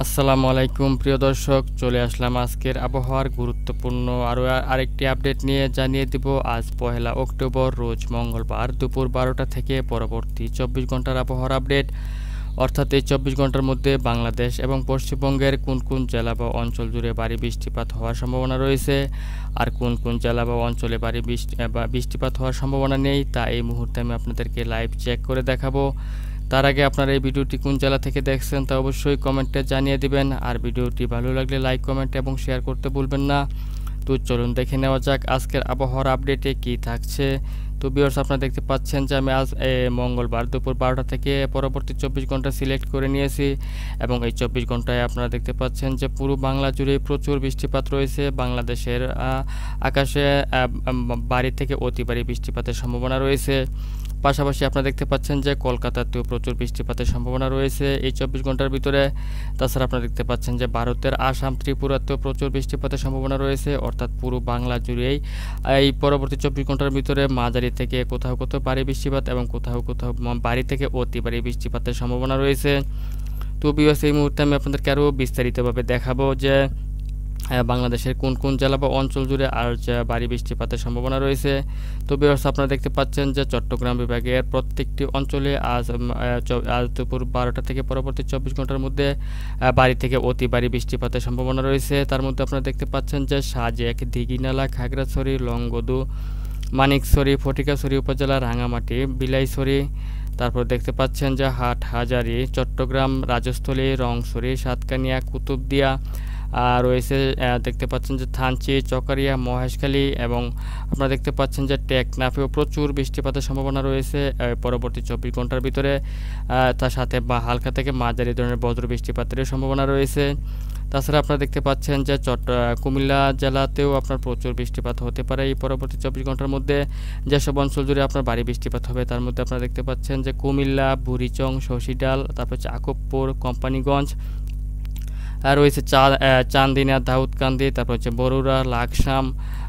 আসসালামু আলাইকুম প্রিয় দর্শক, চলে আসলাম আজকের আবহাওয়ার গুরুত্বপূর্ণ আরেকটি আপডেট নিয়ে। জানিয়ে দিব আজ 1 অক্টোবর রোজ মঙ্গলবার দুপুর 12টা থেকে পরবর্তী 24 ঘন্টার আবহাওয়ার আপডেট। অর্থাৎ এই 24 ঘন্টার মধ্যে বাংলাদেশ এবং পশ্চিমবঙ্গের কোন কোন জেলা বা অঞ্চল জুড়ে ভারী বৃষ্টিপাত হওয়ার সম্ভাবনা রয়েছে, আর কোন কোন জেলা বা অঞ্চলে ভারী বৃষ্টিপাত হওয়ার সম্ভাবনা নেই, তা এই মুহূর্তে আমি আপনাদেরকে লাইভ চেক করে দেখাবো। তার আগে আপনারা এই ভিডিওটি কোন জেলা থেকে দেখছেন তা অবশ্যই কমেন্টে জানিয়ে দিবেন। আর ভিডিওটি ভালো লাগলে লাইক, কমেন্ট এবং শেয়ার করতে ভুলবেন না। তো চলুন দেখে নেওয়া যাক আজকের আবহাওয়ার আপডেটে কি থাকছে। তো ভিউয়ার্স, আপনারা দেখতে পাচ্ছেন যে আমি আজ মঙ্গলবার দুপুর 12টা থেকে পরবর্তী 24 ঘন্টা সিলেক্ট করে নিয়েছি, এবং এই 24 ঘন্টায় আপনারা দেখতে পাচ্ছেন যে পুরো বাংলা জুড়ে প্রচুর বৃষ্টিপাত রয়েছে। বাংলাদেশের আকাশে ভারী থেকে অতি ভারী বৃষ্টিপাতের সম্ভাবনা রয়েছে। পাশাপাশি আপনারা দেখতে পাচ্ছেন যে কলকাতাতেও প্রচুর বৃষ্টিপাতের সম্ভাবনা রয়েছে এই 24 ঘন্টার ভিতরে। তাছাড়া আপনারা দেখতে পাচ্ছেন যে ভারতের আসাম, ত্রিপুরাতেও প্রচুর বৃষ্টিপাতের সম্ভাবনা রয়েছে। অর্থাৎ পুরো বাংলা জুড়েই এই পরবর্তী 24 ঘন্টার ভিতরে মাঝারি থেকে কোথাও কোথাও ভারী বৃষ্টিপাত এবং কোথাও কোথাও ভারী থেকে অতি ভারী বৃষ্টিপাতের সম্ভাবনা রয়েছে। তো ভিউয়ার্স, এই মুহূর্তে আমি আপনাদেরকে আরও বিস্তারিতভাবে দেখাবো যে বাংলাদেশের কোন কোন জেলা বা অঞ্চল জুড়ে আর ভারী বৃষ্টিপাতের সম্ভাবনা রয়েছে। তো ভিউয়ার্স, আপনারা দেখতে পাচ্ছেন যে চট্টগ্রাম বিভাগের প্রত্যেকটি অঞ্চলে আজ দুপুর 12টা থেকে পরবর্তী 24 ঘন্টার মধ্যে ভারী থেকে অতি ভারী বৃষ্টিপাতের সম্ভাবনা রয়েছে। তার মধ্যে আপনারা দেখতে পাচ্ছেন যে সাজেক, দিঘিনালা, খাগড়াছড়ি, লংগদু, মানিকছড়ি, ফটিকাছড়ি উপজেলা, রাঙামাটি, বিলাইছড়ি, তারপর দেখতে পাচ্ছেন যে হাটহাজারী, চট্টগ্রাম, রাজস্থলী, রংছড়ি, সাতকানিয়া, কুতুবদিয়া রয়েছে। দেখতে পাচ্ছেন যে থানচি, চকারিয়া, মহেশখালী, এবং আপনারা দেখতে পাচ্ছেন যে টেকনাফেও প্রচুর বৃষ্টিপাতের সম্ভাবনা রয়েছে পরবর্তী 24 ঘন্টার ভিতরে। তার সাথে হালকা থেকে মাঝারি ধরনের বজ্র বৃষ্টিপাতের সম্ভাবনা রয়েছে। তাছাড়া আপনারা দেখতে পাচ্ছেন যে কুমিল্লা জেলাতেও আপনার প্রচুর বৃষ্টিপাত হতে পারে এই পরবর্তী 24 ঘন্টার মধ্যে। যেসব অঞ্চল জুড়ে আপনার ভারী বৃষ্টিপাত হবে তার মধ্যে আপনারা দেখতে পাচ্ছেন যে কুমিল্লা, বুড়িচং, শশীডাল, তারপর হচ্ছে আকুবপুর, কোম্পানিগঞ্জ, আর রয়েছে চান্দিনা, দাউদকান্দি, তারপর হচ্ছে বরুড়া, লাকসাম,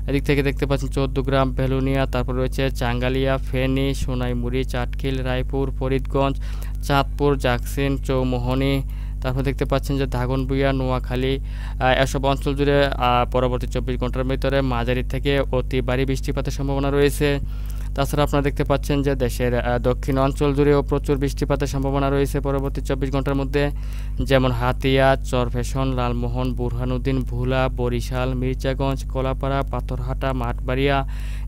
এদিক থেকে দেখতে পাচ্ছেন 14 গ্রাম, বেলুনিয়া, তারপর রয়েছে চাঙ্গালিয়া, ফেনী, সোনাইমুড়ি, চাটখিল, রায়পুর, ফরিদগঞ্জ, চাঁদপুর, জাকসিন, চৌমোহনী, তারপর দেখতে পাচ্ছেন যে দাগনভূঞা, নোয়াখালী, এসব অঞ্চল জুড়ে পরবর্তী 24 ঘন্টার ভিতরে মাঝারি থেকে অতি ভারী বৃষ্টিপাতের সম্ভাবনা রয়েছে। তাছাড়া আপনারা দেখতে পাচ্ছেন যে দেশের দক্ষিণ অঞ্চল জুড়েও প্রচুর বৃষ্টিপাতের সম্ভাবনা রয়েছে পরবর্তী 24 ঘন্টার মধ্যে, যেমন হাতিয়া, চরফ্যাশন, লালমোহন, বুরহানুদ্দিন, ভোলা, বরিশাল, মির্জাগঞ্জ, কলাপাড়া, পাথরহাটা, মাঠবাড়িয়া,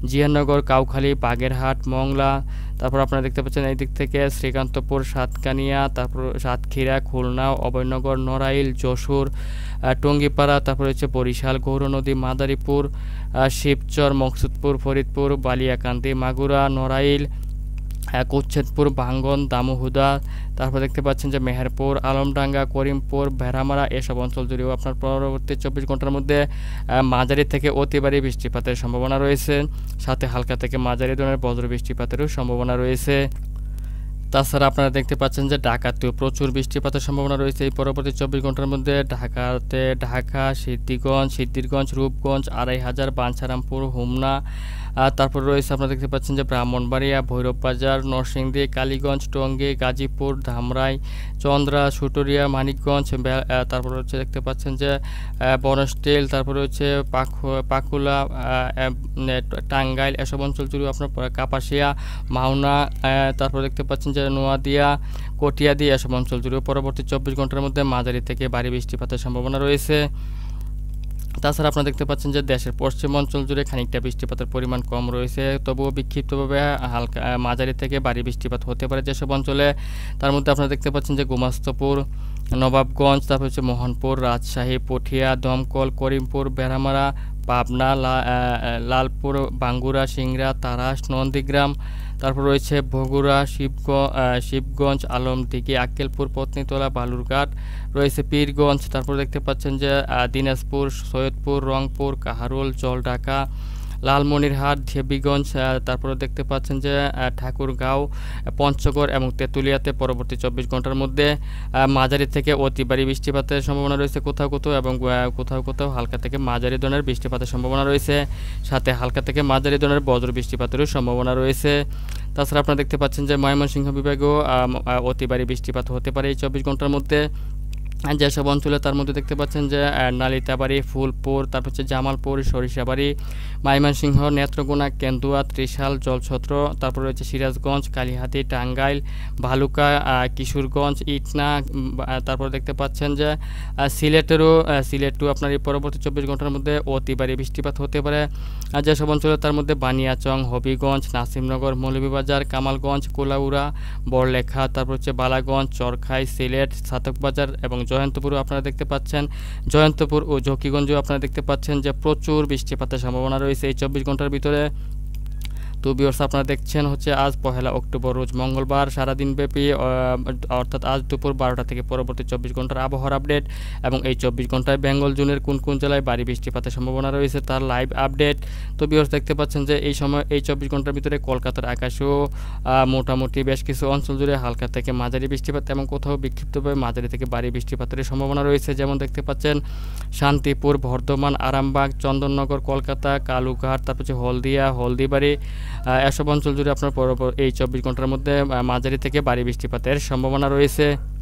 জিয়ানগর, কাউখালী, বাগেরহাট, মংলা, তারপর আপনারা দেখতে পাচ্ছেন এই দিক থেকে শ্রীকান্তপুর, সাতকানিয়া, তারপর সাতক্ষীরা, খুলনা, অভয়নগর, নড়াইল, যশোর, টঙ্গিপাড়া, তারপর হচ্ছে বরিশাল, গৌরনদী, মাদারীপুর, শিবচর, মকসুদপুর, ফরিদপুর, বালিয়াকান্দি, মাগুরা, নড়াইল, কোচ্ছেদপুর, ভাঙ্গন, দামোহুদা, তারপর দেখতে পাচ্ছেন যে মেহেরপুর, আলমডাঙ্গা, করিমপুর, ভেড়ামারা, এসব অঞ্চল জুড়েও আপনার পরবর্তী 24 ঘন্টার মধ্যে মাঝারি থেকে অতি ভারী বৃষ্টিপাতের সম্ভাবনা রয়েছে। সাথে হালকা থেকে মাঝারি ধরনের বজ্র বৃষ্টিপাতেরও সম্ভাবনা রয়েছে। তাছাড়া আপনারা দেখতে পাচ্ছেন যে ঢাকাতেও প্রচুর বৃষ্টিপাতের সম্ভাবনা রয়েছে এই পরবর্তী 24 ঘন্টার মধ্যে। ঢাকা, সিদ্ধিরগঞ্জ, রূপগঞ্জ, আড়াইহাজার, বাঞ্ছারামপুর, হোমনা, তারপর রয়েছে আপনারা দেখতে পাচ্ছেন যে ব্রাহ্মণবাড়িয়া, ভৈরববাজার, নরসিংদী, কালীগঞ্জ, টঙ্গী, গাজীপুর, ধামরাই, চন্দ্রা, সুটুরিয়া, মানিকগঞ্জ, তারপর হচ্ছে দেখতে পাচ্ছেন যে বনস্টেল, তারপরে হচ্ছে পাকুলা, টাঙ্গাইল, এসব অঞ্চল জুড়ে আপনার কাপাসিয়া, মাওনা, তারপর দেখতে পাচ্ছেন যে নোয়াদিয়া, কটিয়াদি, এসব অঞ্চল জুড়ে পরবর্তী 24 ঘন্টার মধ্যে মাঝারি থেকে ভারী বৃষ্টিপাতের সম্ভাবনা রয়েছে। তাছাড়া আপনারা দেখতে পাচ্ছেন যে দেশের পশ্চিম অঞ্চল জুড়ে খানিকটা বৃষ্টিপাতের পরিমাণ কম রয়েছে, তবুও বিক্ষিপ্তভাবে হালকা মাঝারি থেকে ভারী বৃষ্টিপাত হতে পারে যেসব অঞ্চলে। তার মধ্যে আপনারা দেখতে পাচ্ছেন যে গোমাস্তপুর, নবাবগঞ্জ, তারপর হচ্ছে মোহনপুর, রাজশাহী, পটিয়া, দমকল, করিমপুর, বেড়ামারা, পাবনা, লালপুর, বাঙ্গুরা, সিংড়া, তারাস, নন্দীগ্রাম, তারপর রয়েছে বগুড়া, শিবগঞ্জ, আলমদিঘি, আক্কেলপুর, পত্নীতলা, বালুরঘাট, রয়েছে পীরগঞ্জ, তারপর দেখতে পাচ্ছেন যে দিনাজপুর, সৈয়দপুর, রংপুর, কাহারোল, জলঢাকা, লালমনিরহাট, দেবীগঞ্জ, তারপরে দেখতে পাচ্ছেন যে ঠাকুরগাঁও, পঞ্চগড় এবং তেঁতুলিয়াতে পরবর্তী 24 ঘন্টার মধ্যে মাঝারি থেকে অতি ভারী বৃষ্টিপাতের সম্ভাবনা রয়েছে কোথাও কোথাও, এবং কোথাও কোথাও হালকা থেকে মাঝারি ধরনের বৃষ্টিপাতের সম্ভাবনা রয়েছে। সাথে হালকা থেকে মাঝারি ধরনের বজ্র বৃষ্টিপাতেরও সম্ভাবনা রয়েছে। তাছাড়া আপনারা দেখতে পাচ্ছেন যে ময়মনসিংহ বিভাগেও অতি ভারী বৃষ্টিপাত হতে পারে এই 24 ঘন্টার মধ্যে। যেসব অঞ্চলে তার মধ্যে দেখতে পাচ্ছেন যে নালিতাবাড়ি, ফুলপুর, তারপর হচ্ছে জামালপুর, সরিষাবাড়ি, ময়মনসিংহ, নেত্রকোনা, কেন্দুয়া, ত্রিশাল, জলছত্র, তারপর রয়েছে সিরাজগঞ্জ, কালিহাতী, টাঙ্গাইল, ভালুকা, কিশোরগঞ্জ, ইটনা, তারপর দেখতে পাচ্ছেন যে সিলেটও আপনার এই পরবর্তী 24 ঘন্টার মধ্যে অতি ভারী বৃষ্টিপাত হতে পারে। আর যেসব অঞ্চলে তার মধ্যে বানিয়াচং, হবিগঞ্জ, নাসিমনগর, মৌলভীবাজার, কামালগঞ্জ, কোলাউড়া, বড়লেখা, তারপর হচ্ছে বালাগঞ্জ, চরখাই, সিলেট, সাতকবাজার এবং জয়ন্তপুরও আপনারা দেখতে পাচ্ছেন। জয়ন্তপুর ও জকিগঞ্জেও আপনারা দেখতে পাচ্ছেন যে প্রচুর বৃষ্টিপাতের সম্ভাবনা রয়েছে এই 24 ঘন্টার ভিতরে। তো ভিউয়ার্স, আপনারা দেখছেন হচ্ছে আজ 1 অক্টোবর রোজ মঙ্গলবার সারাদিনব্যাপী অর্থাৎ আজ দুপুর 12টা থেকে পরবর্তী 24 ঘন্টার আবহাওয়ার আপডেট এবং এই 24 ঘন্টায় বেঙ্গল জোনের কোন কোন জেলায় ভারী বৃষ্টিপাতের সম্ভাবনা রয়েছে তার লাইভ আপডেট। তো ভিউয়ার্স, দেখতে পাচ্ছেন যে এই 24 ঘন্টার ভিতরে কলকাতার আকাশেও মোটামুটি বেশ কিছু অঞ্চল জুড়ে হালকা থেকে মাঝারি বৃষ্টিপাত এবং কোথাও বিক্ষিপ্তভাবে মাঝারি থেকে ভারী বৃষ্টিপাতের সম্ভাবনা রয়েছে। যেমন দেখতে পাচ্ছেন শান্তিপুর, বর্ধমান, আরামবাগ, চন্দননগর, কলকাতা, কালুঘাট, তারপর হচ্ছে হলদিয়া, হলদিবাড়ি, এসব অঞ্চল জুড়ে আপনার এই 24 ঘন্টার মধ্যে মাঝারি থেকে ভারী বৃষ্টিপাতের সম্ভাবনা রয়েছে।